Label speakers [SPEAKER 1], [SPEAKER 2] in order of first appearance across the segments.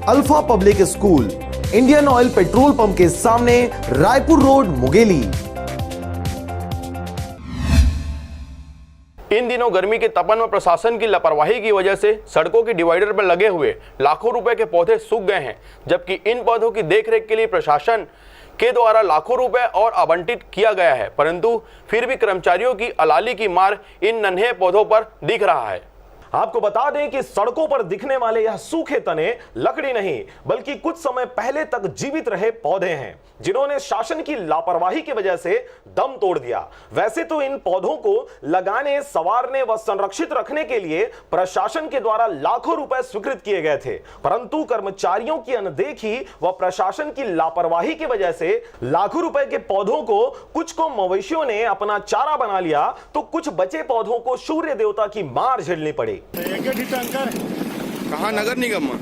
[SPEAKER 1] Alpha public school, Indian oil petrol pump के सामने, Raipur road, Mungeli.
[SPEAKER 2] इन दिनों गर्मी के तपन में प्रशासन की लापरवाही की वजह से सड़कों की डिवाइडर पर लगे हुए लाखों रुपए के पौधे सूख गए हैं, जबकि इन पौधों की देखरेख के लिए प्रशासन के द्वारा लाखों रुपए और आवंटित किया गया है, परंतु फिर भी कर्मचारियों की अलाली की मार इन नन्हे पौधों पर दिख रहा है।
[SPEAKER 3] आपको बता दें कि सड़कों पर दिखने वाले यह सूखे तने लकड़ी नहीं बल्कि कुछ समय पहले तक जीवित रहे पौधे हैं, जिन्होंने शासन की लापरवाही की वजह से दम तोड़ दिया। वैसे तो इन पौधों को लगाने, संवारने व संरक्षित रखने के लिए प्रशासन के द्वारा लाखों रुपए स्वीकृत किए गए थे, परंतु कर्मचारियों की अनदेखी व प्रशासन की लापरवाही की वजह से लाखों रुपए के पौधों को कुछ को मवेशियों ने अपना चारा बना लिया, तो कुछ बचे पौधों को सूर्य देवता की मार झेलनी पड़ी।
[SPEAKER 4] कहाँ नगर निगम में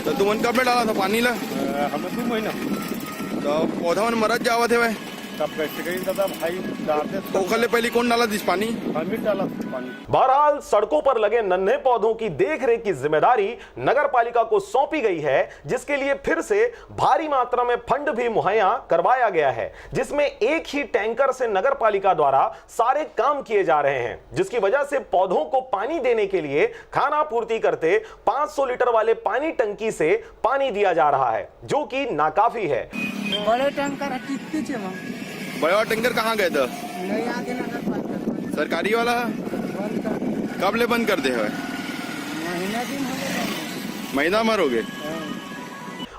[SPEAKER 4] तो तुमन कब डाला था पानी ला?
[SPEAKER 5] हमें 2 महीना
[SPEAKER 4] तो पौधा मन मरत जावत है
[SPEAKER 5] तब कैसे गई दादा भाई डालते
[SPEAKER 4] तो पहले कौन डाला दिस पानी?
[SPEAKER 5] हम ही डाला पानी।
[SPEAKER 3] बहरहाल सड़कों पर लगे नन्हे पौधों की देखरेख की जिम्मेदारी नगर पालिका को सौंपी गई है, जिसके लिए फिर से भारी मात्रा में फंड भी मुहैया करवाया गया है, जिसमें एक ही टैंकर से नगर पालिका द्वारा सारे काम किए जा रहे हैं, जिसकी वजह से पौधों को पानी देने के लिए खाना पूर्ति करते 500 लीटर वाले पानी टंकी से पानी दिया जा रहा है, जो कि नाकाफी है।
[SPEAKER 6] बड़े टैंकर
[SPEAKER 4] बड़ा टैंकर कहाँ गए थे?
[SPEAKER 6] नहीं आगे नगर पालिका
[SPEAKER 4] सरकारी वाला कब ले बंद कर दे है?
[SPEAKER 6] महीना दिन हो गया।
[SPEAKER 4] महीना मरोगे।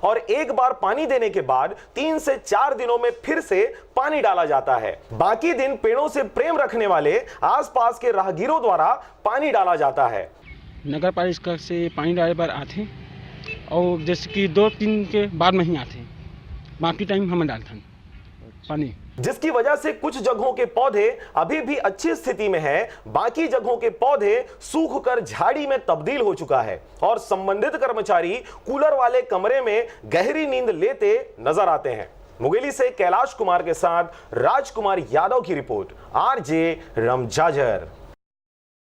[SPEAKER 3] और एक बार पानी देने के बाद 3 से 4 दिनों में फिर से पानी डाला जाता है। बाकी दिन पेड़ों से प्रेम रखने वाले आसपास के राहगीरों द्वारा पानी डाला जाता है।
[SPEAKER 7] नगर पालिका से पानी डाले पर आते और जैसे कि 2-3 के बाद में ही आते, बाकी टाइम हम डालते हैं पानी,
[SPEAKER 3] जिसकी वजह से कुछ जगहों के पौधे अभी भी अच्छी स्थिति में हैं, बाकी जगहों के पौधे सूखकर झाड़ी में तब्दील हो चुका है और संबंधित कर्मचारी कूलर वाले कमरे में गहरी नींद लेते नजर आते हैं। मुंगेली से कैलाश कुमार के साथ राजकुमार यादव की रिपोर्ट, आरजे रमजाजर।